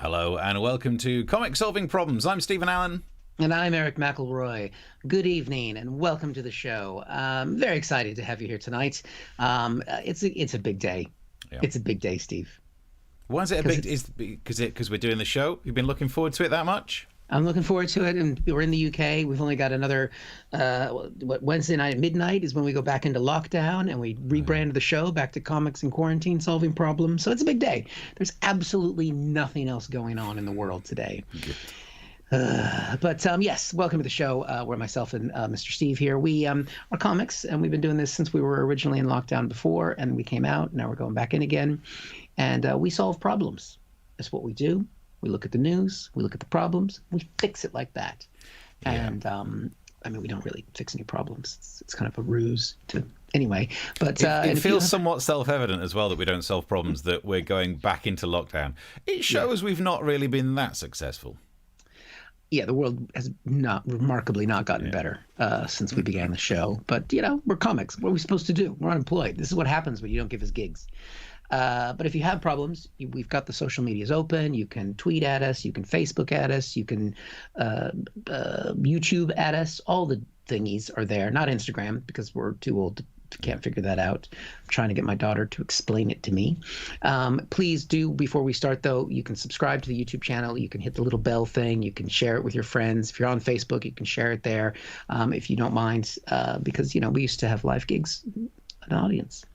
Hello and welcome to Comic Solving Problems. I'm Stephen Allen. And I'm Eric McElroy. Good evening and welcome to the show. Very excited to have you here tonight. It's a big day. Yeah. It's a big day, Steve. Why is it a big? Is because we're doing the show? You've been looking forward to it that much? I'm looking forward to it, and we're in the UK. We've only got another Wednesday night at midnight is when we go back into lockdown, and we rebrand the show back to Comics and Quarantine Solving Problems. So it's a big day. There's absolutely nothing else going on in the world today. But yes, welcome to the show. Where myself and Mr. Steve here. We are comics, and we've been doing this since we were originally in lockdown before, and we came out. Now we're going back in again, and we solve problems. That's what we do. We look at the news, we look at the problems, we fix it like that. Yeah. And I mean, we don't really fix any problems. It's kind of a ruse to anyway. But it feels somewhat self-evident as well that we don't solve problems, that we're going back into lockdown. It shows we've not really been that successful. Yeah, the world has remarkably not gotten better since we began the show. But, you know, we're comics. What are we supposed to do? We're unemployed. This is what happens when you don't give us gigs. But if you have problems, we've got the social medias open. You can tweet at us. You can Facebook at us. You can YouTube at us. All the thingies are there. Not Instagram, because we're too old to can't figure that out. I'm trying to get my daughter to explain it to me. Please do, before we start, though, you can subscribe to the YouTube channel. You can hit the little bell thing. You can share it with your friends. If you're on Facebook, you can share it there if you don't mind, because, you know, we used to have live gigs. An audience,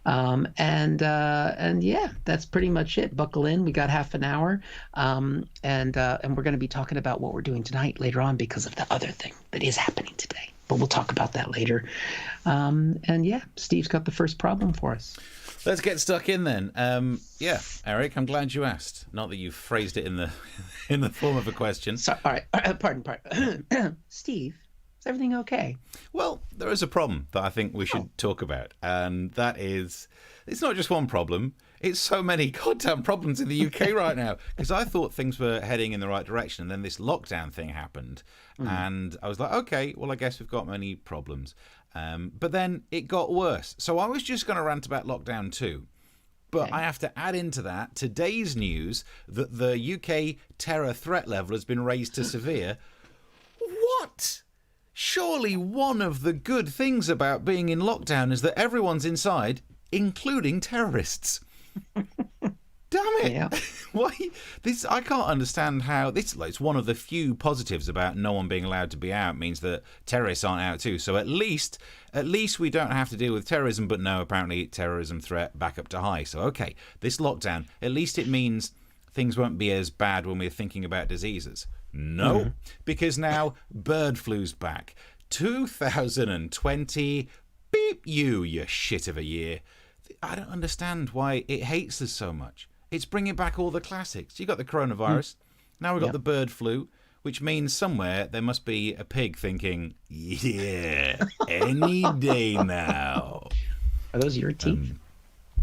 and yeah, that's pretty much it. Buckle in. We got half an hour, and we're going to be talking about what we're doing tonight later on because of the other thing that is happening today. But we'll talk about that later. And yeah, Steve's got the first problem for us. Let's get stuck in then. Yeah, Eric, I'm glad you asked. Not that you phrased it in the form of a question. Sorry, all right, pardon. Steve. Is everything okay? Well, there is a problem that I think we should talk about, and that is, it's not just one problem, it's so many goddamn problems in the UK right now, because I thought things were heading in the right direction, and then this lockdown thing happened, and I was like, okay, well, I guess we've got many problems. But then it got worse. So I was just going to rant about lockdown too. But okay. I have to add into that today's news that the UK terror threat level has been raised to severe. What? Surely one of the good things about being in lockdown is that everyone's inside, including terrorists. Damn it. Yeah. Why? I can't understand how this. It's one of the few positives about no one being allowed to be out, means that terrorists aren't out too. So at least we don't have to deal with terrorism. But no, apparently terrorism threat back up to high. So okay, this lockdown, at least it means things won't be as bad when we're thinking about diseases. No, because now bird flu's back. 2020, beep you shit of a year. I don't understand why it hates us so much. It's bringing back all the classics. You got the coronavirus, now we've got the bird flu, which means somewhere there must be a pig thinking, yeah, any day now. Are those your teeth?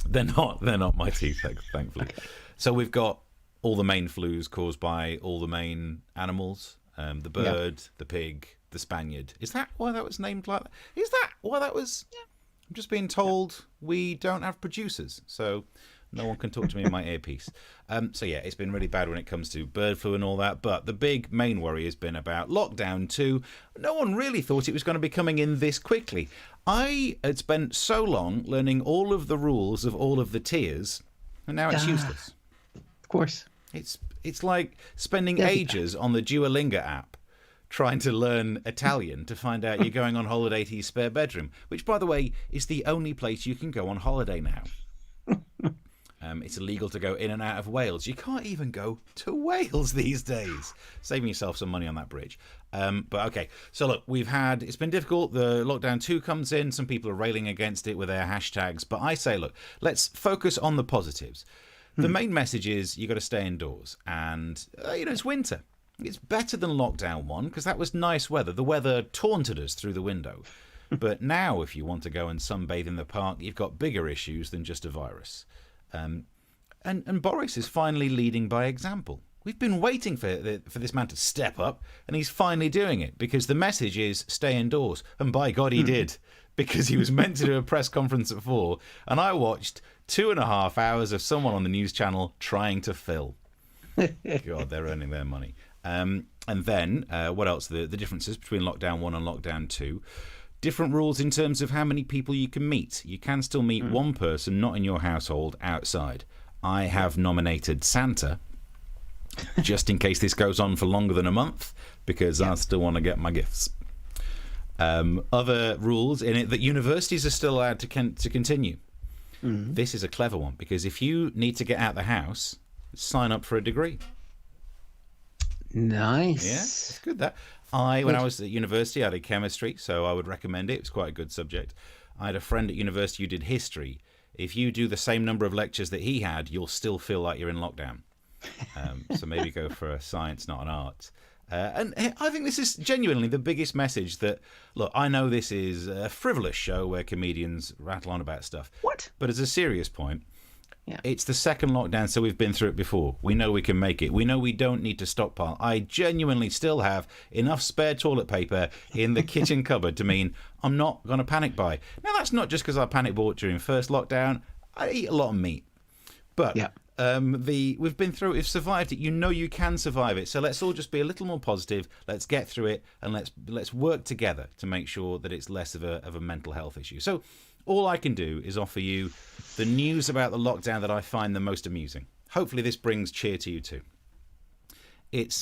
They're not my teeth, thankfully. Okay. So we've got all the main flus caused by all the main animals, the bird, the pig, the Spaniard. Is that why that was named like that? Is that why that was? Yeah. I'm just being told we don't have producers, so no one can talk to me in my earpiece. So yeah, it's been really bad when it comes to bird flu and all that, but the big main worry has been about lockdown 2. No one really thought it was going to be coming in this quickly. I had spent so long learning all of the rules of all of the tiers, and now it's useless. Of course. It's like spending ages on the Duolingo app trying to learn Italian to find out you're going on holiday to your spare bedroom, which, by the way, is the only place you can go on holiday now. It's illegal to go in and out of Wales. You can't even go to Wales these days. Saving yourself some money on that bridge. But okay, so look, it's been difficult. The lockdown 2 comes in. Some people are railing against it with their hashtags. But I say, look, let's focus on the positives. The main message is you got to stay indoors, and it's winter. It's better than lockdown 1 because that was nice weather. The weather taunted us through the window. But now if you want to go and sunbathe in the park, you've got bigger issues than just a virus. And Boris is finally leading by example. We've been waiting for this man to step up, and he's finally doing it because the message is stay indoors. And by God, he did, because he was meant to do a press conference at 4, and I watched 2.5 hours of someone on the news channel trying to fill. God, they're earning their money. And then, what else? The differences between Lockdown 1 and Lockdown 2. Different rules in terms of how many people you can meet. You can still meet one person, not in your household, outside. I have nominated Santa, just in case this goes on for longer than a month, because I still want to get my gifts. Other rules in it that universities are still allowed to continue. This is a clever one, because if you need to get out the house, sign up for a degree. Nice. Yeah, it's good that. When I was at university, I did chemistry, so I would recommend it. It's quite a good subject. I had a friend at university who did history. If you do the same number of lectures that he had, you'll still feel like you're in lockdown. So maybe go for a science, not an art. And I think this is genuinely the biggest message that, look, I know this is a frivolous show where comedians rattle on about stuff. What? But as a serious point, it's the second lockdown, so we've been through it before. We know we can make it. We know we don't need to stockpile. I genuinely still have enough spare toilet paper in the kitchen cupboard to mean I'm not going to panic buy. Now, that's not just because I panic bought during first lockdown. I eat a lot of meat. But we've been through it. We've survived it. You know you can survive it. So let's all just be a little more positive. Let's get through it, and let's work together to make sure that it's less of a mental health issue. So all I can do is offer you the news about the lockdown that I find the most amusing. Hopefully this brings cheer to you too.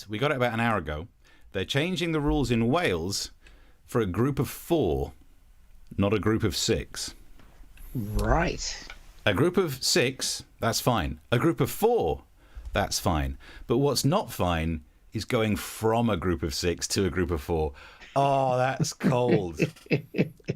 We got it about an hour ago. They're changing the rules in Wales for a group of 4, not a group of 6. Right. A group of 6, that's fine. A group of 4, that's fine. But what's not fine is going from a group of 6 to a group of 4. Oh, that's cold.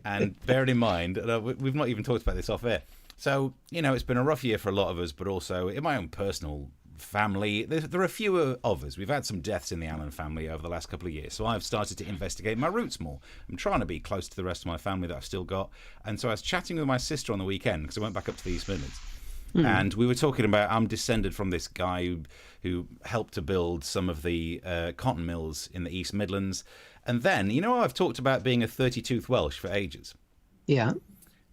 And bearing in mind, we've not even talked about this off air. So, it's been a rough year for a lot of us, but also in my own personal family, there are fewer of us. We've had some deaths in the Allen family over the last couple of years. So I've started to investigate my roots more. I'm trying to be close to the rest of my family that I've still got. And so I was chatting with my sister on the weekend, because I went back up to the East Midlands. And we were talking about, I'm descended from this guy who helped to build some of the cotton mills in the East Midlands. And then, I've talked about being a 30-tooth Welsh for ages. Yeah.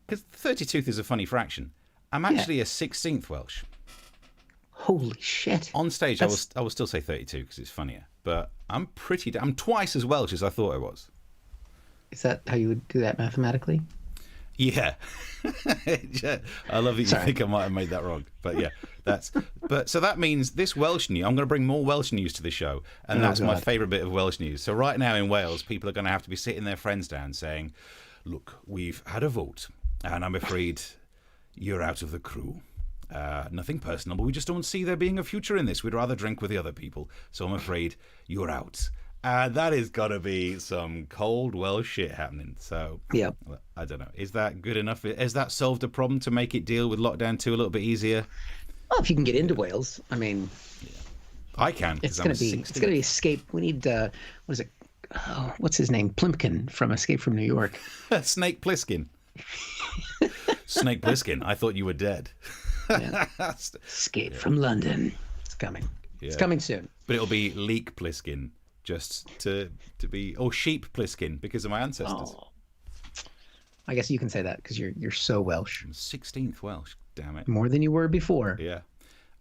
Because 30-tooth is a funny fraction. I'm actually a 16th Welsh. Holy shit. On stage, I will still say 32 because it's funnier. But I'm twice as Welsh as I thought I was. Is that how you would do that mathematically? Yeah. Yeah. I love that you think I might have made that wrong. But yeah, so that means this Welsh news, I'm going to bring more Welsh news to the show. And that's my favourite bit of Welsh news. So right now in Wales, people are going to have to be sitting their friends down saying, look, we've had a vote and I'm afraid you're out of the crew. Nothing personal, but we just don't see there being a future in this. We'd rather drink with the other people. So I'm afraid you're out. That is got to be some cold Welsh shit happening. So, I don't know. Is that good enough? Has that solved a problem to make it deal with Lockdown 2 a little bit easier? Well, if you can get into Wales, I mean... I can. It's going to be Escape. We need, what is it? Oh, what's his name? Plimpkin from Escape from New York. Snake Plissken. Snake Plissken, I thought you were dead. Escape from London. It's coming. Yeah. It's coming soon. But it'll be Leek Plissken. Just to be, or Sheep Plissken, because of my ancestors. Oh. I guess you can say that because you're so Welsh. I'm 16th Welsh, damn it. More than you were before. Yeah.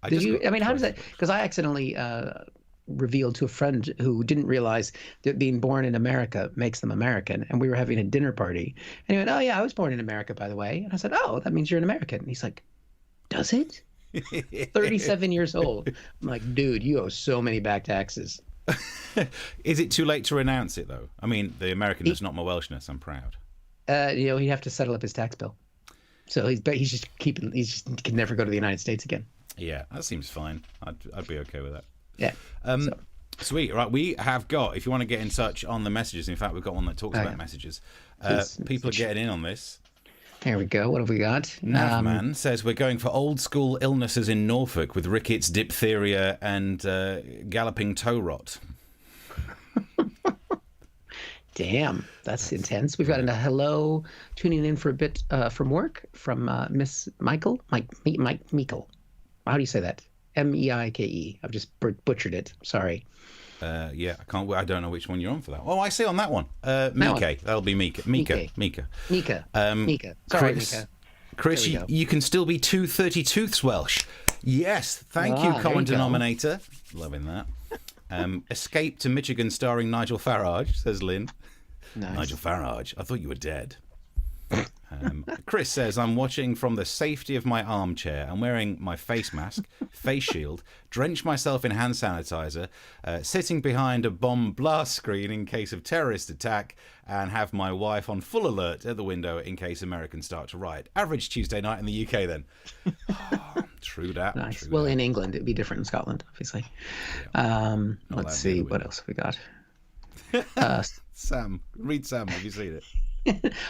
How does that? Because I accidentally revealed to a friend who didn't realize that being born in America makes them American, and we were having a dinner party, and he went, "Oh yeah, I was born in America, by the way." And I said, "Oh, that means you're an American." And he's like, "Does it?" 37 years old. I'm like, dude, you owe so many back taxes. Is it too late to renounce it though? I mean, the American is not my Welshness. I'm proud. He'd have to settle up his tax bill. So he can never go to the United States again. Yeah, that seems fine. I'd be okay with that. Yeah. Sweet. Right, we have got. If you want to get in touch on the messages, in fact, we've got one that talks about messages. People are getting in on this. There we go. What have we got? Navman says we're going for old school illnesses in Norfolk with rickets, diphtheria, and galloping toe rot. Damn, that's intense. We've got a hello tuning in for a bit from work from Miss Michael. Meikle. How do you say that? Meike. I've just butchered it. Sorry. Yeah, I don't know which one you're on for that. Oh, I see on that one. Mika. That'll be Mika. Mika. Sorry, Chris, Mika. Chris, you can still be 2 30-tooths Welsh. Yes, thank you, there common you go. denominator. Loving that. Escape to Michigan starring Nigel Farage, says Lynn. Nice. Nigel Farage, I thought you were dead. Chris says, I'm watching from the safety of my armchair. I'm wearing my face mask, face shield, drench myself in hand sanitizer, sitting behind a bomb blast screen in case of terrorist attack, and have my wife on full alert at the window in case Americans start to riot. Average Tuesday night in the UK then. True that. Nice. True Well, that. in England, it'd be different in Scotland, obviously. Let's see, what else have we got? Sam, read Sam. Have you seen it?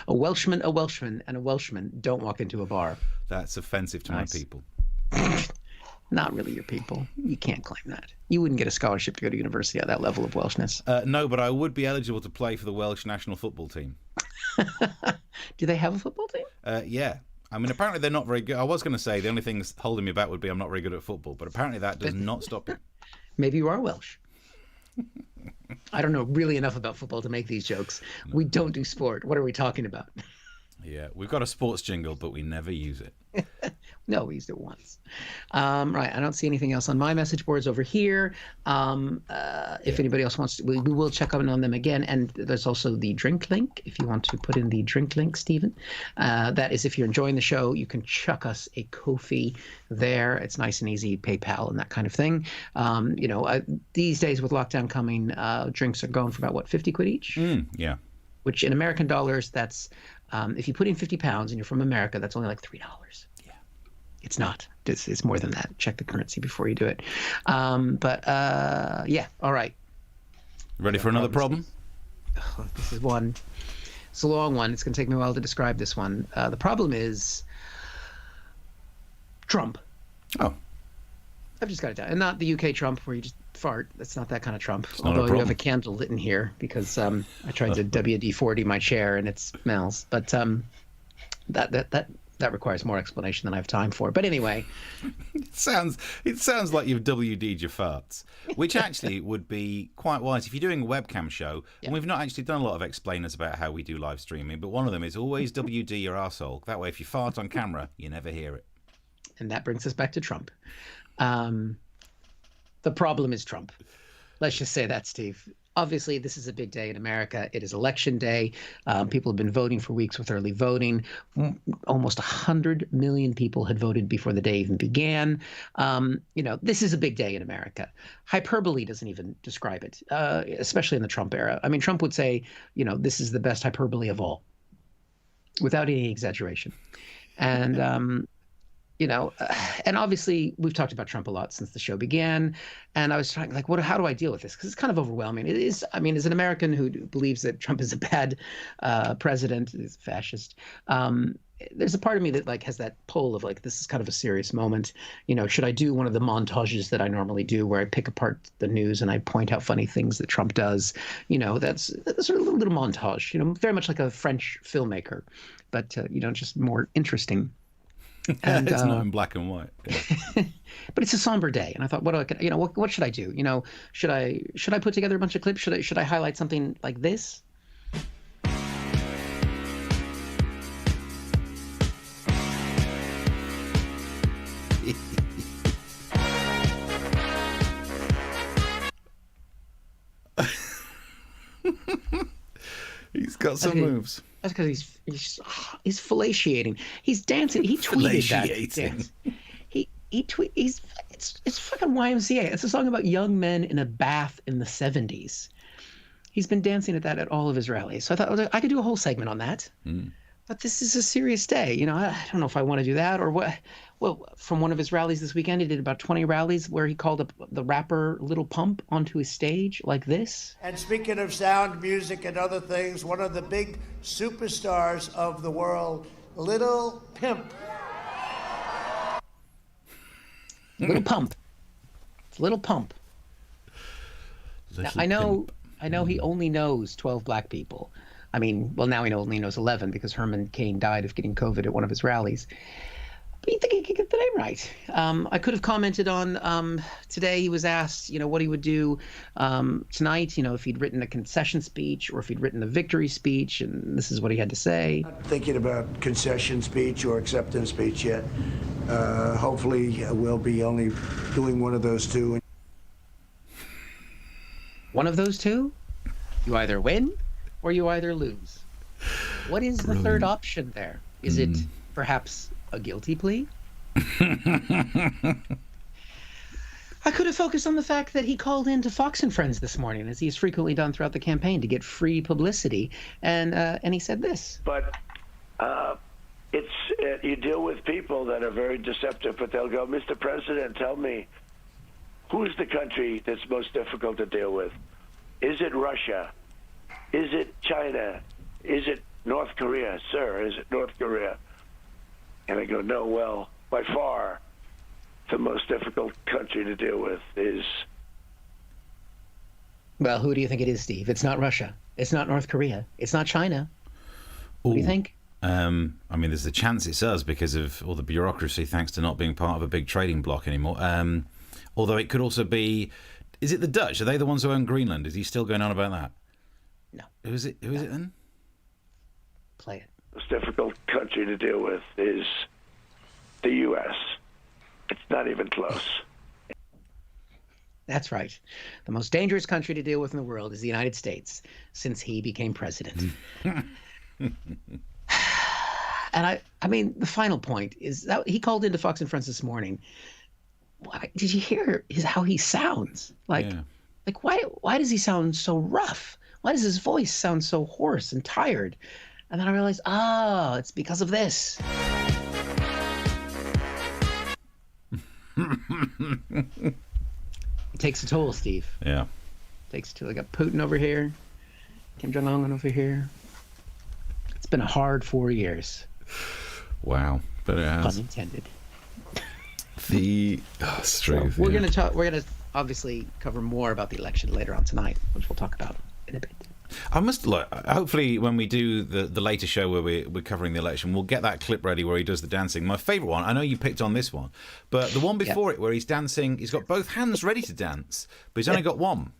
A Welshman, and a Welshman don't walk into a bar. That's offensive to Nice. my people. Not really your people. You can't claim that. You wouldn't get a scholarship to go to university at that level of Welshness. No, but I would be eligible to play for the Welsh national football team. Do they have a football team? Yeah. I mean, apparently they're not very good. I was going to say the only thing that's holding me back would be I'm not very good at football, but apparently that does not stop me. Maybe you are Welsh. I don't know really enough about football to make these jokes. No. We don't do sport. What are we talking about? Yeah, we've got a sports jingle, but we never use it. No, we used it once. Right, I don't see anything else on my message boards over here. If anybody else wants to, we will check on them again. And there's also the drink link, if you want to put in the drink link, Stephen. That is, if you're enjoying the show, you can chuck us a Ko-fi there. It's nice and easy, PayPal and that kind of thing. These days with lockdown coming, drinks are going for about, what, 50 quid each? Yeah. Which in American dollars, that's, if you put in 50 pounds and you're from America, that's only like $3. It's not. It's more than that. Check the currency before you do it. Yeah. All right. Ready for another problem? Oh, this is one. It's a long one. It's going to take me a while to describe this one. The problem is Trump. Oh. I've just got it down. And not the UK Trump where you just fart. That's not that kind of Trump. It's Although you have a candle lit in here because I tried to WD-40 my chair and it smells. But that requires more explanation than I have time for. But anyway, it sounds like you've WD'd your farts, which actually would be quite wise if you're doing a webcam show. Yeah. And we've not actually done a lot of explainers about how we do live streaming, but one of them is always WD your arsehole. That way, if you fart on camera, you never hear it. And that brings us back to Trump. The problem is Trump. Let's just say that, Steve. Obviously, this is a big day in America. It is election day. People have been voting for weeks with early voting. Almost 100 million people had voted before the day even began. This is a big day in America. Hyperbole doesn't even describe it, especially in the Trump era. I mean, Trump would say, this is the best hyperbole of all, without any exaggeration. And and obviously we've talked about Trump a lot since the show began. And I was trying, how do I deal with this? Because it's kind of overwhelming. It is. I mean, as an American who believes that Trump is a bad president, is fascist, there's a part of me that has that pull of this is kind of a serious moment. Should I do one of the montages that I normally do where I pick apart the news and I point out funny things that Trump does? That's sort of a little montage, very much like a French filmmaker, but, just more interesting. And it's not in black and white. Yeah. But it's a somber day, and I thought, what should I do? Should I put together a bunch of clips? Should I highlight something like this? He's got some moves. That's because he's fellatiating. He's dancing. He tweeted that. It's fucking YMCA. It's a song about young men in a bath in the 70s. He's been dancing at that at all of his rallies. So I thought I could do a whole segment on that. But this is a serious day. I don't know if I want to do that or what. Well, from one of his rallies this weekend, he did about 20 rallies where he called up the rapper Little Pump onto his stage like this. And speaking of sound, music, and other things, one of the big superstars of the world, Little Pimp. Little Pump. It's Little Pump. Now, I know he only knows 12 black people. I mean, well, now he only knows 11 because Herman Cain died of getting COVID at one of his rallies. But you think he could get the name right. I could have commented on today he was asked, what he would do tonight, if he'd written a concession speech or if he'd written a victory speech, and this is what he had to say. Not thinking about concession speech or acceptance speech yet. Hopefully, we'll be only doing one of those two. One of those two? You either win or you either lose. What is the third option there? Is it perhaps a guilty plea? I could have focused on the fact that he called in to Fox and Friends this morning, as he's frequently done throughout the campaign, to get free publicity, and he said this. But you deal with people that are very deceptive, but they'll go, Mr. President, tell me, who's the country that's most difficult to deal with? Is it Russia? Is it China? Is it North Korea? Sir, is it North Korea? And I go, no, well, by far, the most difficult country to deal with is... Well, who do you think it is, Steve? It's not Russia. It's not North Korea. It's not China. What do you think? I mean, there's a chance it's us because of all the bureaucracy, thanks to not being part of a big trading bloc anymore. Although it could also be... Is it the Dutch? Are they the ones who own Greenland? Is he still going on about that? No. Who is it then? Play it. The most difficult country to deal with is the U.S. It's not even close. That's right. The most dangerous country to deal with in the world is the United States since he became president. And I mean, the final point is that he called into Fox and Friends this morning. Did you hear how he sounds? Like why does he sound so rough? Why does his voice sound so hoarse and tired? And then I realized, it's because of this. It takes a toll, Steve. Yeah. It takes a toll. I got Putin over here, Kim Jong-un over here. It's been a hard 4 years. Wow. But it has. Pun intended. It's true. So we're gonna obviously cover more about the election later on tonight, which we'll talk about in a bit. I must hopefully when we do the later show where we're covering the election, we'll get that clip ready where he does the dancing. My favourite one, I know you picked on this one, but the one before it where he's dancing, he's got both hands ready to dance, but he's only got one.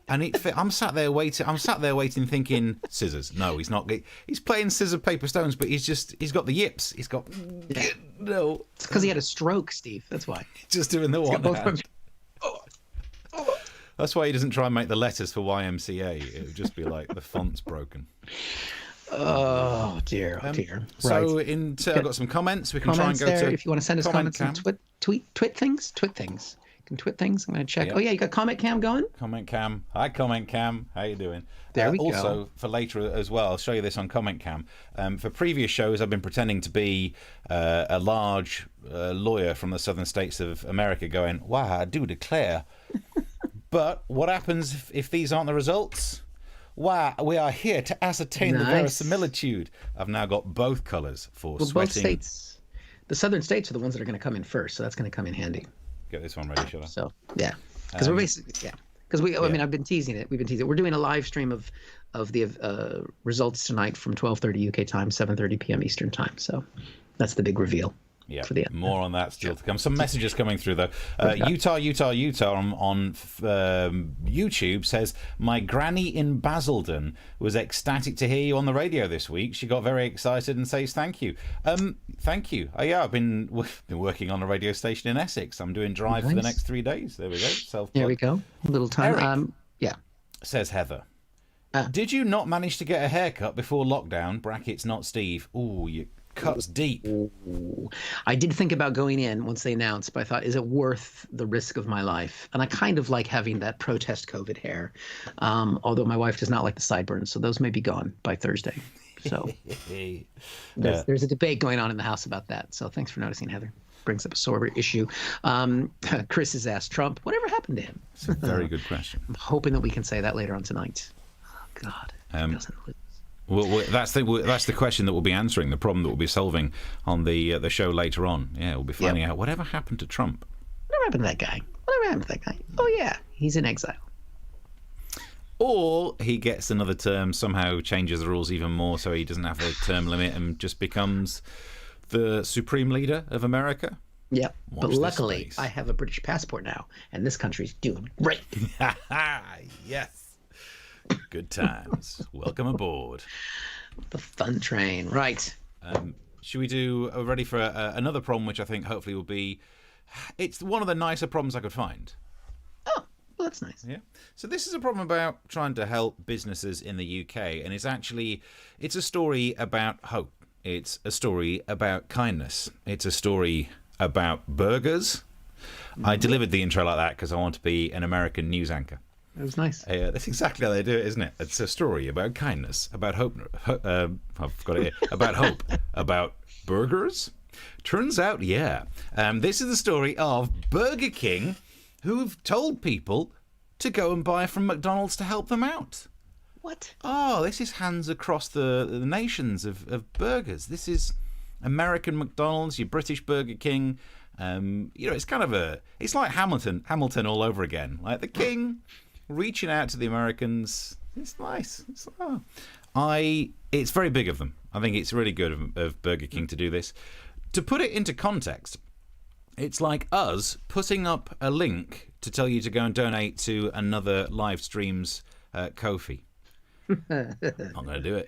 And I'm sat there waiting, thinking scissors. No, he's not. He's playing scissors, paper, stones, but he's got the yips. He's got no. It's because he had a stroke, Steve. That's why. Just doing the one hand. That's why he doesn't try and make the letters for YMCA. It would just be like the font's broken. Oh dear, oh dear. So I've got some comments. We can try and go there, to. If you want to send us comments, and tweet things. You can tweet things. I'm going to check. Yep. Oh yeah, you got Comment Cam going? Comment Cam. Hi, Comment Cam. How you doing? There we go. Also, for later as well, I'll show you this on Comment Cam. For previous shows, I've been pretending to be a large lawyer from the southern states of America going, wow, I do declare. But what happens if these aren't the results? Wow, we are here to ascertain the verisimilitude. I've now got both colours for sweating. Both states. The southern states are the ones that are going to come in first, so that's going to come in handy. Get this one ready, shall I? So yeah, because we're basically I mean, I've been teasing it. We've been teasing it. We're doing a live stream of the results tonight from 12:30 UK time, 7:30 p.m. Eastern time. So that's the big reveal. Yeah, for the more on that still to come. Some messages coming through though. Utah on YouTube says, my granny in Basildon was ecstatic to hear you on the radio this week. She got very excited and says thank you. Thank you. I've been working on a radio station in Essex. I'm doing Drive for the next 3 days. There we go. There we go. A little time. Eric, says Heather. Did you not manage to get a haircut before lockdown? Brackets not Steve. Ooh, you cuts deep. I did think about going in once they announced, but I thought, is it worth the risk of my life? And I kind of like having that protest COVID hair, although my wife does not like the sideburns, so those may be gone by Thursday. So there's a debate going on in the house about that. So thanks for noticing, Heather. Brings up a sore issue. Chris has asked Trump, whatever happened to him? It's a very good question. I'm hoping that we can say that later on tonight. Oh, God. He doesn't lose. Well, that's the question that we'll be answering, the problem that we'll be solving on the show later on. Yeah, we'll be finding out whatever happened to Trump. Whatever happened to that guy? Whatever happened to that guy? Oh, yeah, he's in exile. Or he gets another term, somehow changes the rules even more so he doesn't have a term limit and just becomes the supreme leader of America. Yep, but luckily I have a British passport now, and this country's doing great. Yes. Good times. Welcome aboard. The fun train. Right. Should we do ready for another problem, which I think hopefully will be... It's one of the nicer problems I could find. Oh, well, that's nice. Yeah. So this is a problem about trying to help businesses in the UK, and it's a story about hope. It's a story about kindness. It's a story about burgers. I delivered the intro like that because I want to be an American news anchor. It was nice. That's exactly how they do it, isn't it? It's a story about kindness, about hope. I've got it here. About hope, about burgers. Turns out, yeah. This is the story of Burger King, who've told people to go and buy from McDonald's to help them out. What? Oh, this is hands across the nations of burgers. This is American McDonald's, your British Burger King. It's kind of it's like Hamilton all over again. Like the King reaching out to the Americans. It's nice. It's very big of them. I think it's really good of Burger King to do this. To put it into context, it's like us putting up a link to tell you to go and donate to another live stream's Ko-fi. Not going to do it.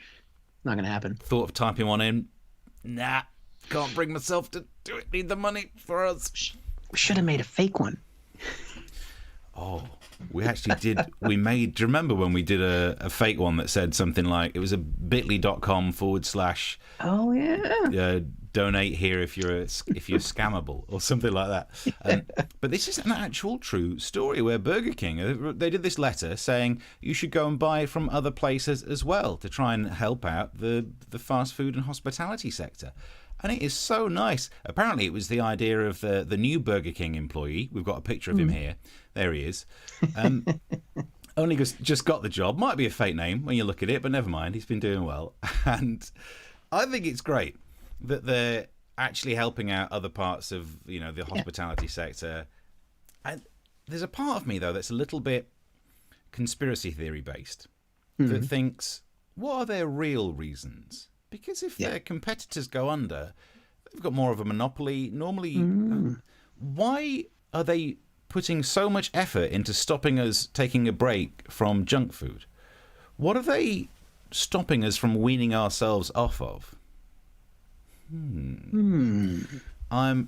Not going to happen. Thought of typing one in. Nah, can't bring myself to do it. Need the money for us. We should have made a fake one. Oh, we actually did. Do you remember when we did a fake one that said something like, it was a bit.ly.com / Oh, yeah. Donate here if you're scammable or something like that. But this is an actual true story where Burger King, they did this letter saying you should go and buy from other places as well to try and help out the fast food and hospitality sector. And it is so nice. Apparently it was the idea of the new Burger King employee. We've got a picture of him here. There he is. Only just got the job. Might be a fake name when you look at it, but never mind. He's been doing well. And I think it's great that they're actually helping out other parts of the hospitality sector. And there's a part of me, though, that's a little bit conspiracy theory based, that thinks, what are their real reasons? Because if their competitors go under, they've got more of a monopoly. Normally, why are they putting so much effort into stopping us taking a break from junk food? What are they stopping us from weaning ourselves off of? I'm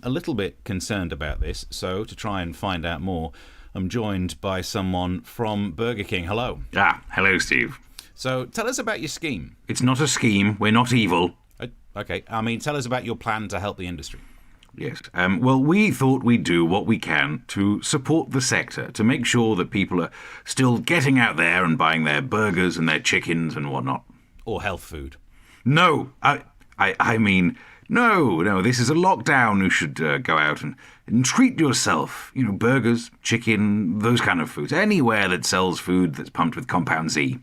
a little bit concerned about this, so to try and find out more, I'm joined by someone from Burger King. Hello. Hello, Steve. So tell us about your scheme. It's not a scheme. We're not evil. Okay, tell us about your plan to help the industry. Yes. Well, we thought we'd do what we can to support the sector, to make sure that people are still getting out there and buying their burgers and their chickens and whatnot. Or health food. No, I mean, no, this is a lockdown. You should go out and treat yourself. Burgers, chicken, those kind of foods. Anywhere that sells food that's pumped with Compound Z.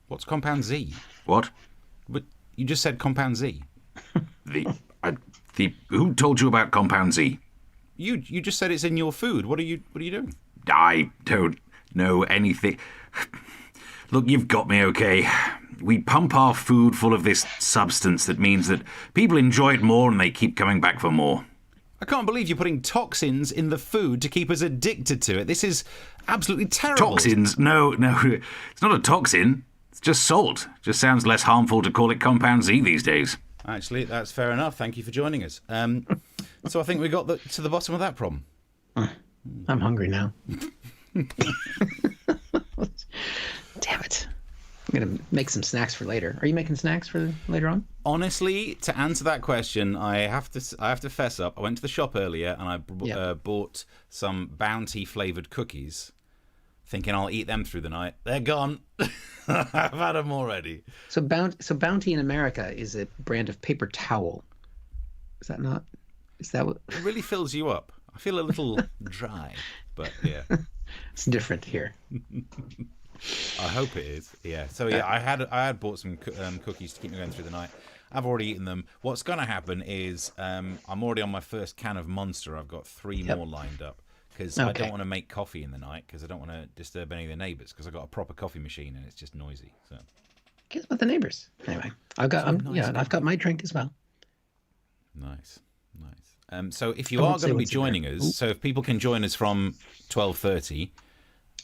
What's Compound Z? What? But you just said Compound Z. Who told you about Compound Z? You just said it's in your food. What are you doing? I don't know anything. Look, you've got me, okay? We pump our food full of this substance that means that people enjoy it more and they keep coming back for more. I can't believe you're putting toxins in the food to keep us addicted to it. This is absolutely terrible. Toxins? No, it's not a toxin. It's just salt. Just sounds less harmful to call it Compound Z these days. Actually, that's fair enough. Thank you for joining us. So I think we got to the bottom of that problem. I'm hungry now. Damn it. I'm going to make some snacks for later. Are you making snacks for later on? Honestly, to answer that question, I have to fess up. I went to the shop earlier and I bought some Bounty flavoured cookies, thinking I'll eat them through the night. They're gone. I've had them already. So Bounty in America is a brand of paper towel. Is that not? Is that what? It really fills you up. I feel a little dry, but yeah. It's different here. I hope it is. Yeah. So yeah, I had bought some cookies to keep me going through the night. I've already eaten them. What's going to happen is I'm already on my first can of Monster. I've got 3 more lined up because I don't want to make coffee in the night because I don't want to disturb any of the neighbours because I've got a proper coffee machine and it's just noisy. So. Guess about the neighbours. Anyway, I've got my drink as well. Nice. So if you are going to be joining us, so if people can join us from 12:30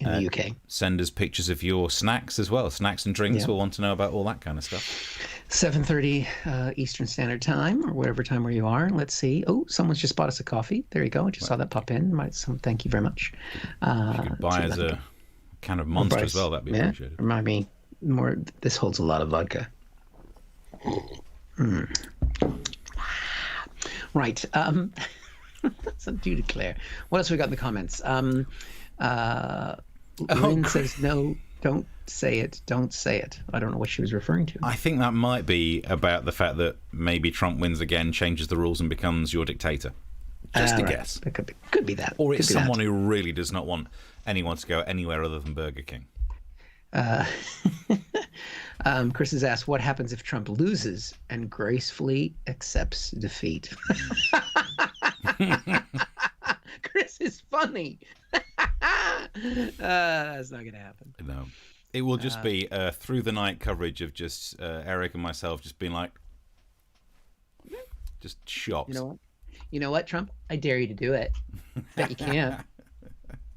in the UK, send us pictures of your snacks as well. Snacks and drinks. We'll want to know about all that kind of stuff. 7:30 Eastern Standard Time, or whatever time where you are. Let's see. Oh, someone's just bought us a coffee. There you go. I just saw that pop in. Thank you very much. You could buy as a can of Monster as well. That'd be appreciated. Remind me more. This holds a lot of vodka. Right. So do declare. What else we got in the comments? Lynn says no. Don't say it. Don't say it. I don't know what she was referring to. I think that might be about the fact that maybe Trump wins again, changes the rules, and becomes your dictator. Just a guess. It could be that. Or it's someone who really does not want anyone to go anywhere other than Burger King. Chris has asked, what happens if Trump loses and gracefully accepts defeat? Chris is funny. That's not going to happen. No. It will just be through the night coverage of just Eric and myself just being like, just shocked. You know what, Trump? I dare you to do it. Bet you can't.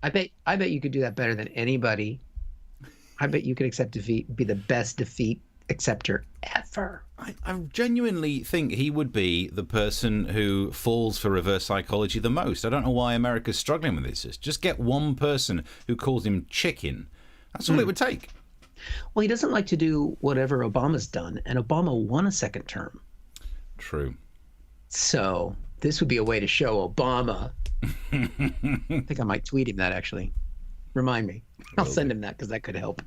I bet you could do that better than anybody. I bet you could accept defeat, be the best defeat acceptor ever. I genuinely think he would be the person who falls for reverse psychology the most. I don't know why America's struggling with this. Just get one person who calls him chicken. That's all it would take. Well, he doesn't like to do whatever Obama's done, and Obama won a second term. True. So this would be a way to show Obama. I think I might tweet him that, actually. Remind me. I'll send him that because that could help.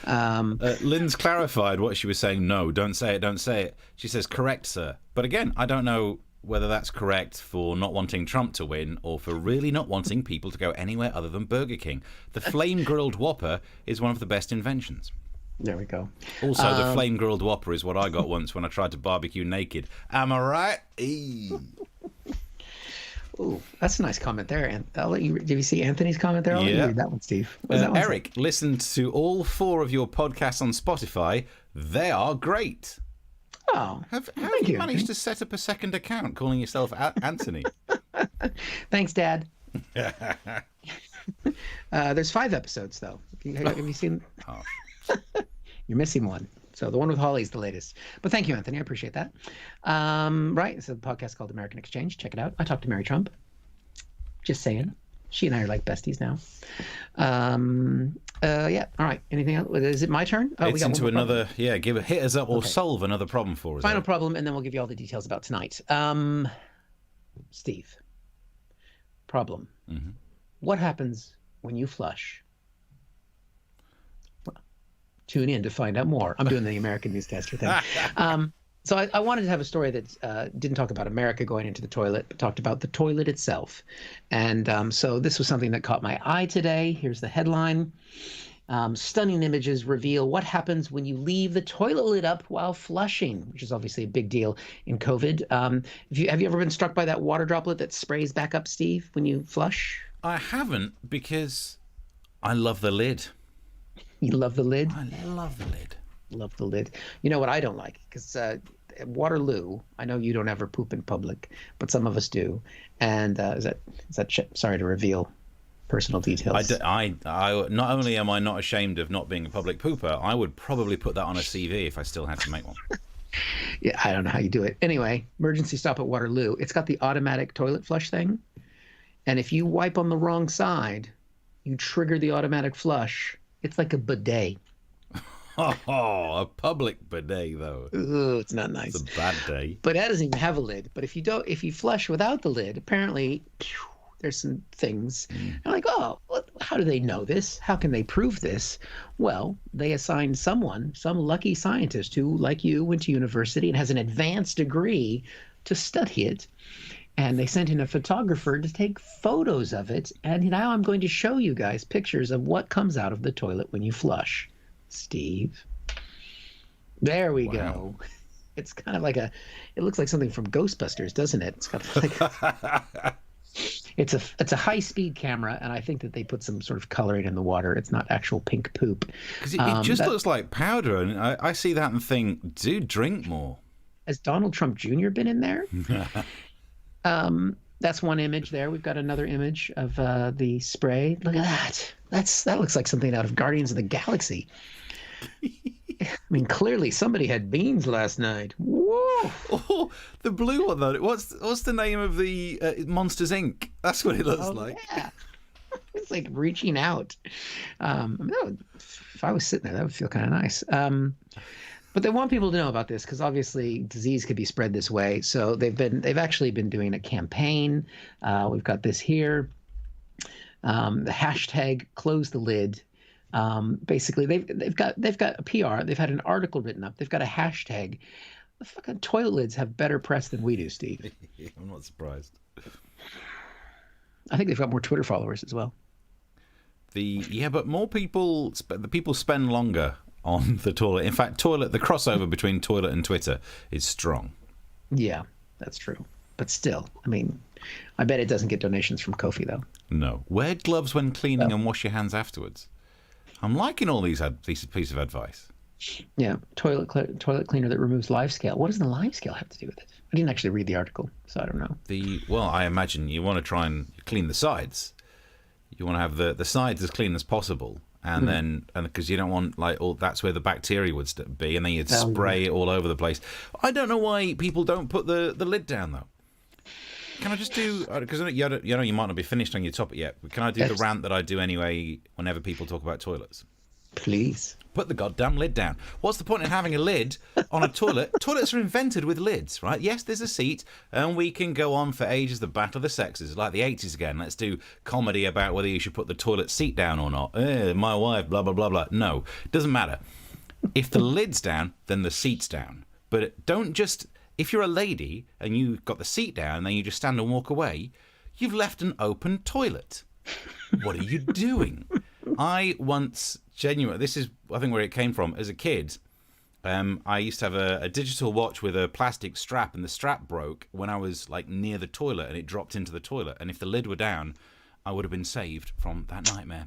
Lynn's clarified what she was saying. No, don't say it, don't say it. She says, correct, sir. But again, I don't know whether that's correct for not wanting Trump to win or for really not wanting people to go anywhere other than Burger King. The flame-grilled Whopper is one of the best inventions. There we go. Also, the flame-grilled Whopper is what I got once when I tried to barbecue naked. Am I right? Ooh, that's a nice comment there. And I'll let you. Did you see Anthony's comment there? I'll let you read that one, Steve. Eric, listened to all 4 of your podcasts on Spotify. They are great. Oh, how have you managed to set up a second account calling yourself Anthony? Thanks, Dad. There's 5 episodes, though. Have you seen? Oh. You're missing one. So the one with Holly's the latest. But thank you, Anthony. I appreciate that. Right. It's a podcast called American Exchange. Check it out. I talked to Mary Trump. Just saying. She and I are like besties now. Yeah. All right. Anything else? Is it my turn? Oh, it's into another. Yeah. Hit us up or solve another problem for us. Final problem, and then we'll give you all the details about tonight. Steve. Problem. Mm-hmm. What happens when you flush? Tune in to find out more. I'm doing the American newscaster thing. So I wanted to have a story that didn't talk about America going into the toilet, but talked about the toilet itself. And so this was something that caught my eye today. Here's the headline. Stunning images reveal what happens when you leave the toilet lid up while flushing, which is obviously a big deal in COVID. Have you ever been struck by that water droplet that sprays back up, Steve, when you flush? I haven't, because I love the lid. You love the lid? I love the lid. Love the lid. You know what I don't like? Because Waterloo, I know you don't ever poop in public, but some of us do. And is that sorry to reveal personal details? I not only am I not ashamed of not being a public pooper, I would probably put that on a CV if I still had to make one. Yeah, I don't know how you do it. Anyway, emergency stop at Waterloo. It's got the automatic toilet flush thing. And if you wipe on the wrong side, you trigger the automatic flush. It's like a bidet. Oh, a public bidet, though. Ooh, it's not nice. It's a bad day. But that doesn't even have a lid. But if you flush without the lid, apparently there's some things. I'm like, oh, how do they know this? How can they prove this? Well, they assigned some lucky scientist who, like you, went to university and has an advanced degree to study it. And they sent in a photographer to take photos of it. And now I'm going to show you guys pictures of what comes out of the toilet when you flush. Steve. There we go. It's kind of like it looks like something from Ghostbusters, doesn't it? It's got like it's a high-speed camera, and I think that they put some sort of coloring in the water. It's not actual pink poop. Because it just looks like powder, and I see that and think, dude, drink more. Has Donald Trump Jr. been in there? That's one image there. We've got another image of the spray. Look at that. That looks like something out of Guardians of the Galaxy. I mean, clearly somebody had beans last night. Whoa! Oh, the blue one though. What's the name of the Monsters Inc? That's what it looks like. Yeah. It's like reaching out. If I was sitting there, that would feel kind of nice. But they want people to know about this because obviously disease could be spread this way. So they've actually been doing a campaign. We've got this here. The hashtag close the lid. Basically, they've got a PR. They've had an article written up. They've got a hashtag. The fucking toilet lids have better press than we do, Steve. I'm not surprised. I think they've got more Twitter followers as well. But more people. The people spend longer on the toilet. In fact, the crossover between toilet and Twitter is strong. Yeah, that's true. But still, I mean, I bet it doesn't get donations from Kofi though. No. Wear gloves when cleaning and wash your hands afterwards. I'm liking all these pieces of advice. Yeah, toilet cleaner that removes live scale. What does the live scale have to do with it? I didn't actually read the article, so I don't know. I imagine you want to try and clean the sides. You want to have the sides as clean as possible, and then because you don't want that's where the bacteria would be, and then you'd spray it all over the place. I don't know why people don't put the lid down though. Can I just do, because you might not be finished on your topic yet, but can I do the rant that I do anyway whenever people talk about toilets? Please. Put the goddamn lid down. What's the point in having a lid on a toilet? Toilets are invented with lids, right? Yes, there's a seat, and we can go on for ages, the battle of the sexes, like the 80s again. Let's do comedy about whether you should put the toilet seat down or not. My wife, blah, blah, blah, blah. No, it doesn't matter. If the lid's down, then the seat's down. But don't just... If you're a lady and you've got the seat down and then you just stand and walk away, you've left an open toilet. What are you doing? I once this is, I think, where it came from. As a kid, I used to have a digital watch with a plastic strap, and the strap broke when I was near the toilet and it dropped into the toilet. And if the lid were down, I would have been saved from that nightmare.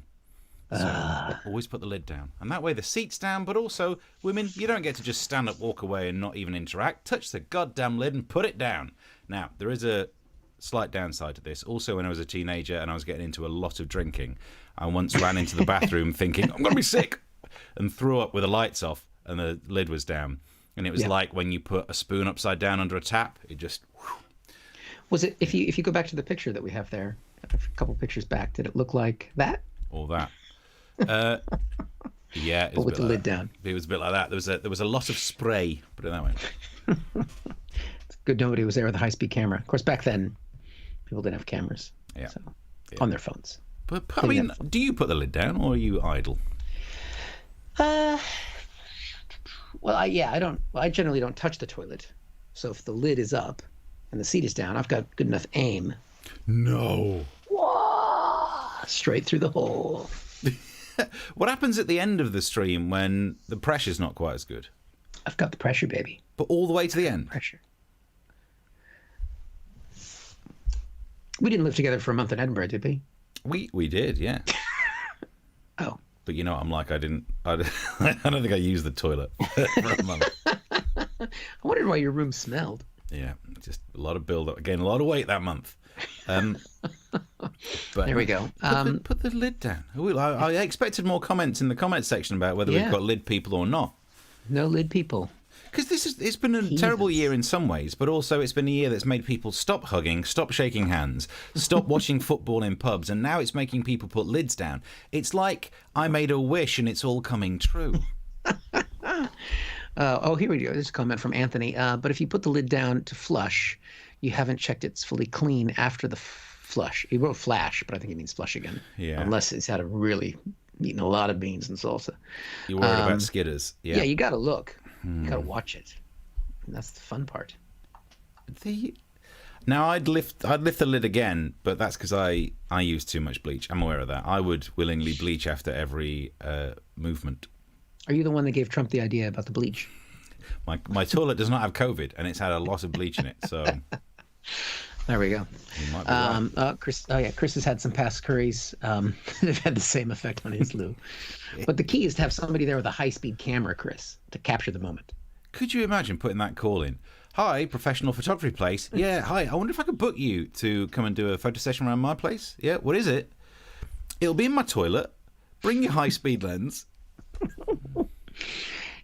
So always put the lid down. And that way the seat's down, but also, women, you don't get to just stand up, walk away and not even interact. Touch the goddamn lid and put it down. Now, there is a slight downside to this. Also, when I was a teenager and I was getting into a lot of drinking, I once ran into the bathroom thinking, I'm going to be sick, and threw up with the lights off and the lid was down. And it was like when you put a spoon upside down under a tap, it just... Whew. Was it, if you go back to the picture that we have there, a couple pictures back, did it look like that? Or that. Yeah, it was but with the lid down. It was a bit like that. There was a lot of spray, put it that way. It's good nobody was there with a high-speed camera. Of course, back then, people didn't have cameras. Yeah. So, on their phones. But I mean, do you put the lid down or are you idle? Well, I generally don't touch the toilet. So if the lid is up and the seat is down, I've got good enough aim. No. Whoa! Straight through the hole. What happens at the end of the stream when the pressure's not quite as good? I've got the pressure, baby. But all the way to the end? Pressure. We didn't live together for a month in Edinburgh, did we? We did, yeah. Oh. But you know what I'm like? I don't think I used the toilet for a month. I wondered why your room smelled. Yeah, just a lot of build-up. Again, a lot of weight that month. But there we go. Put the lid down. I expected more comments in the comments section about whether we've got lid people or not. No lid people. Because it's been a terrible year in some ways, but also it's been a year that's made people stop hugging, stop shaking hands, stop watching football in pubs, and now it's making people put lids down. It's like I made a wish and it's all coming true. Here we go. There's a comment from Anthony. But if you put the lid down to flush, you haven't checked it's fully clean after the flush. He wrote flash, but I think he means flush again. Yeah. Unless it's had eaten a lot of beans and salsa. You're worried about skidders. Yeah, you got to look. You got to watch it. And that's the fun part. Now, I'd lift the lid again, but that's because I use too much bleach. I'm aware of that. I would willingly bleach after every movement. Are you the one that gave Trump the idea about the bleach? My toilet does not have COVID, and it's had a lot of bleach in it. So there we go. You might be right. Chris. Oh yeah, Chris has had some past curries. They've had the same effect on his loo. But the key is to have somebody there with a high-speed camera, Chris, to capture the moment. Could you imagine putting that call in? Hi, professional photography place. Yeah, hi. I wonder if I could book you to come and do a photo session around my place. Yeah, what is it? It'll be in my toilet. Bring your high-speed lens.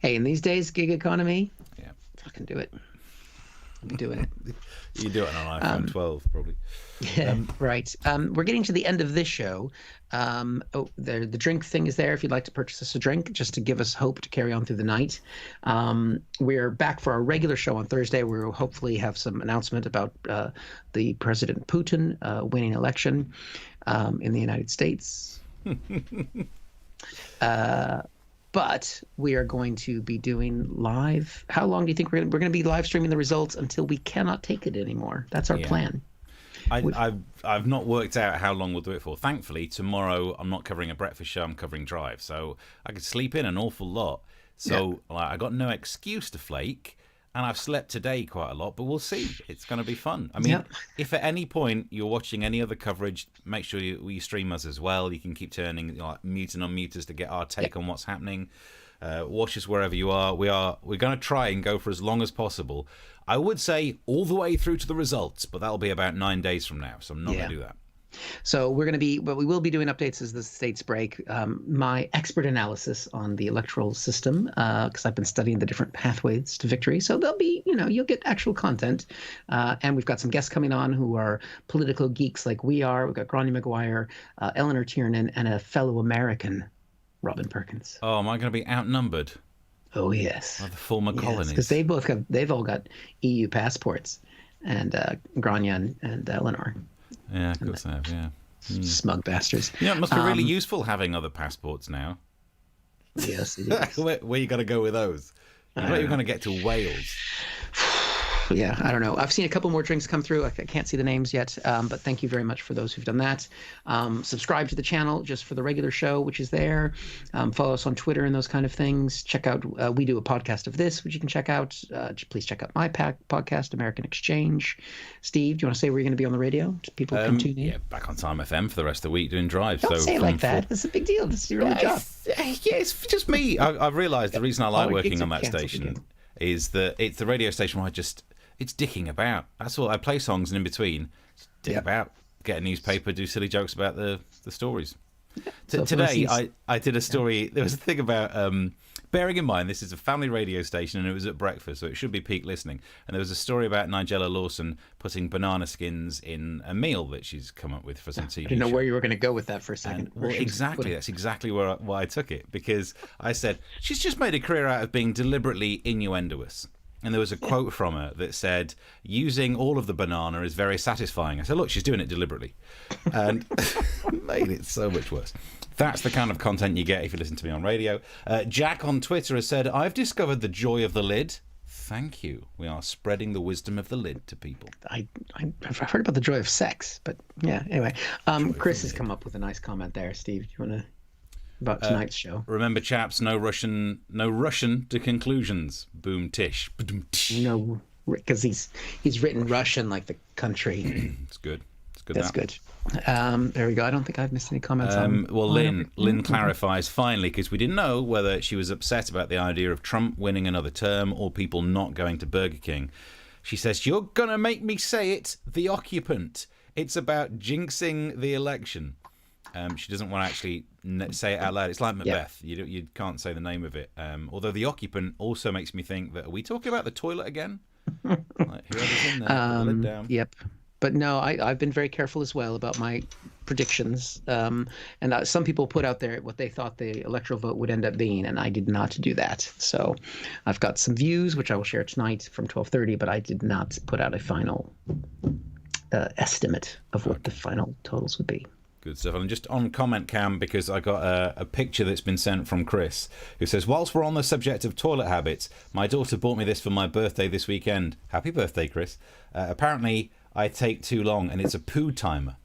Hey, in these days, gig economy, Yeah. fucking do it. I'll be doing it. You do it on an iPhone 12, probably. Yeah, right. We're getting to the end of this show. The drink thing is there if you'd like to purchase us a drink, just to give us hope to carry on through the night. We're back for our regular show on Thursday. We'll hopefully have some announcement about the President Putin winning election in the United States. But we are going to be doing live. How long do you think we're going to be live streaming the results until we cannot take it anymore? That's our plan. I've not worked out how long we'll do it for. Thankfully, tomorrow I'm not covering a breakfast show. I'm covering Drive, so I could sleep in an awful lot. So I got no excuse to flake, and I've slept today quite a lot. But we'll see. It's going to be fun. I mean, if at any point you're watching any other coverage, make sure you stream us as well. You can keep turning, mute and unmute us to get our take on what's happening. Watch us wherever you are. We're going to try and go for as long as possible. I would say all the way through to the results, but that'll be about 9 days from now, so I'm not going to do that. So we will be doing updates as the states break. My expert analysis on the electoral system, because I've been studying the different pathways to victory. So there'll be, you'll get actual content. And we've got some guests coming on who are political geeks like we are. We've got Grania McGuire, Eleanor Tiernan, and a fellow American, Robin Perkins. Oh, am I going to be outnumbered? Oh yes, the former colonies, because they've all got EU passports, and Grania and Eleanor. Yeah, of course they have. Yeah, smug bastards. Yeah, it must be really useful having other passports now. Yes, it is. Where you got to go with those? I bet you're going to get to Wales. Yeah, I don't know. I've seen a couple more drinks come through. I can't see the names yet, but thank you very much for those who've done that. Subscribe to the channel just for the regular show, which is there. Follow us on Twitter and those kind of things. Check out, we do a podcast of this, which you can check out. Please check out my podcast, American Exchange. Steve, do you want to say where you're going to be on the radio? Just people can tune in. Yeah, back on Time FM for the rest of the week doing Drive. Don't say it like that. It's a big deal. This is your own job. Yeah, it's just me. I've realised the reason I like working on that station is that it's the radio station where it's dicking about. That's all. I play songs and in between, dick about, get a newspaper, do silly jokes about the stories. Today, I did a story. There was a thing about, bearing in mind, this is a family radio station and it was at breakfast, so it should be peak listening. And there was a story about Nigella Lawson putting banana skins in a meal that she's come up with for some TV. I didn't know where you were going to go with that for a second. Well, exactly. That's exactly why I took it. Because I said, she's just made a career out of being deliberately innuendoous. And there was a quote from her that said, using all of the banana is very satisfying. I said, look, she's doing it deliberately. And made it so much worse. That's the kind of content you get if you listen to me on radio. Jack on Twitter has said, I've discovered the joy of the lid. Thank you. We are spreading the wisdom of the lid to people. I've heard about the joy of sex, but yeah, anyway. Chris has come up with a nice comment there. Steve, do you want to... about tonight's show? Remember, chaps, no Russian to conclusions. Boom tish. No, because he's written Russian like the country. It's good. That's good. There we go. I don't think I've missed any comments on. Well, Lynn clarifies finally, because we didn't know whether she was upset about the idea of Trump winning another term or people not going to Burger King. She says, "You're gonna make me say it. The occupant. It's about jinxing the election." She doesn't want to actually say it out loud. It's like Macbeth. Yeah. You can't say the name of it. Although the occupant also makes me think that, are we talking about the toilet again? Like, whoever's in there, put the lid down. Yep. But no, I've been very careful as well about my predictions. And some people put out there what they thought the electoral vote would end up being, and I did not do that. So I've got some views, which I will share tonight from 12:30, but I did not put out a final estimate of what the final totals would be. Good stuff. I'm just on comment cam because I got a picture that's been sent from Chris, who says, whilst we're on the subject of toilet habits, my daughter bought me this for my birthday this weekend. Happy birthday, Chris. Apparently, I take too long, and it's a poo timer.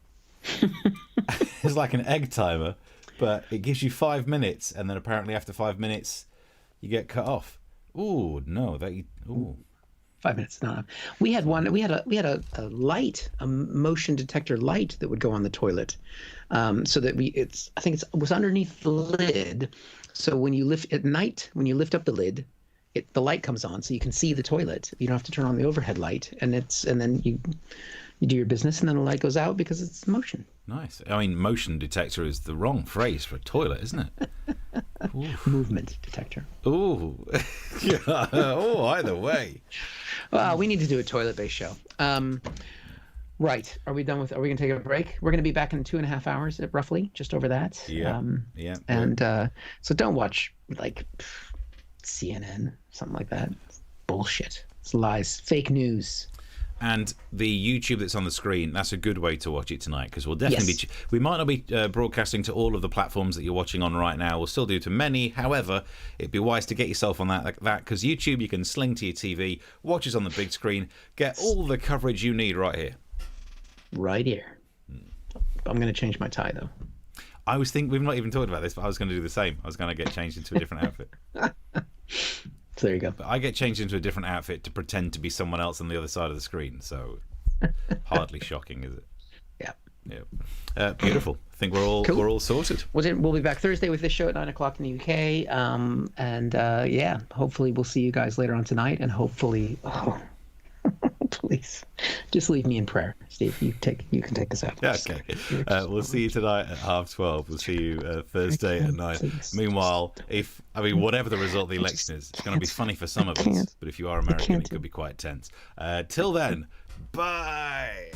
It's like an egg timer, but it gives you 5 minutes, and then apparently after 5 minutes, you get cut off. Ooh, no. Ooh. 5 minutes, not enough. We had one. We had a light, a motion detector light that would go on the toilet, so that it was underneath the lid. So when you lift at night, when you lift up the lid, the light comes on, so you can see the toilet. You don't have to turn on the overhead light, and then you do your business, and then the light goes out because it's motion. Nice. I mean, motion detector is the wrong phrase for a toilet, isn't it? movement detector. Ooh. Yeah. Oh, either way. Well, we need to do a toilet-based show. Right. Are we done with? Are we gonna take a break? We're gonna be back in 2.5 hours, roughly, just over that. Yeah. Yeah. And so don't watch like CNN, something like that. It's bullshit. It's lies, fake news. And the YouTube that's on the screen, that's a good way to watch it tonight, because we'll definitely Yes. we might not be broadcasting to all of the platforms that you're watching on right now. We'll still do to many. However, it'd be wise to get yourself on that, because YouTube you can sling to your TV, watch us on the big screen, get all the coverage you need right here. Right here. I'm going to change my tie, though. I was thinking, we've not even talked about this, but I was going to do the same. I was going to get changed into a different outfit. So there you go. But I get changed into a different outfit to pretend to be someone else on the other side of the screen. So hardly shocking, is it? Yeah. Yeah. Beautiful. I think we're all sorted. We'll be back Thursday with this show at 9 o'clock in the UK. Yeah, hopefully we'll see you guys later on tonight. And hopefully, please, just leave me in prayer. Steve, you can take us out. Yeah, okay. We'll see you tonight at 12:30. We'll see you Thursday at 9. Please. Meanwhile, whatever the result of the election is, it's going to be funny for some of us. But if you are American, it could be quite tense. Till then, bye.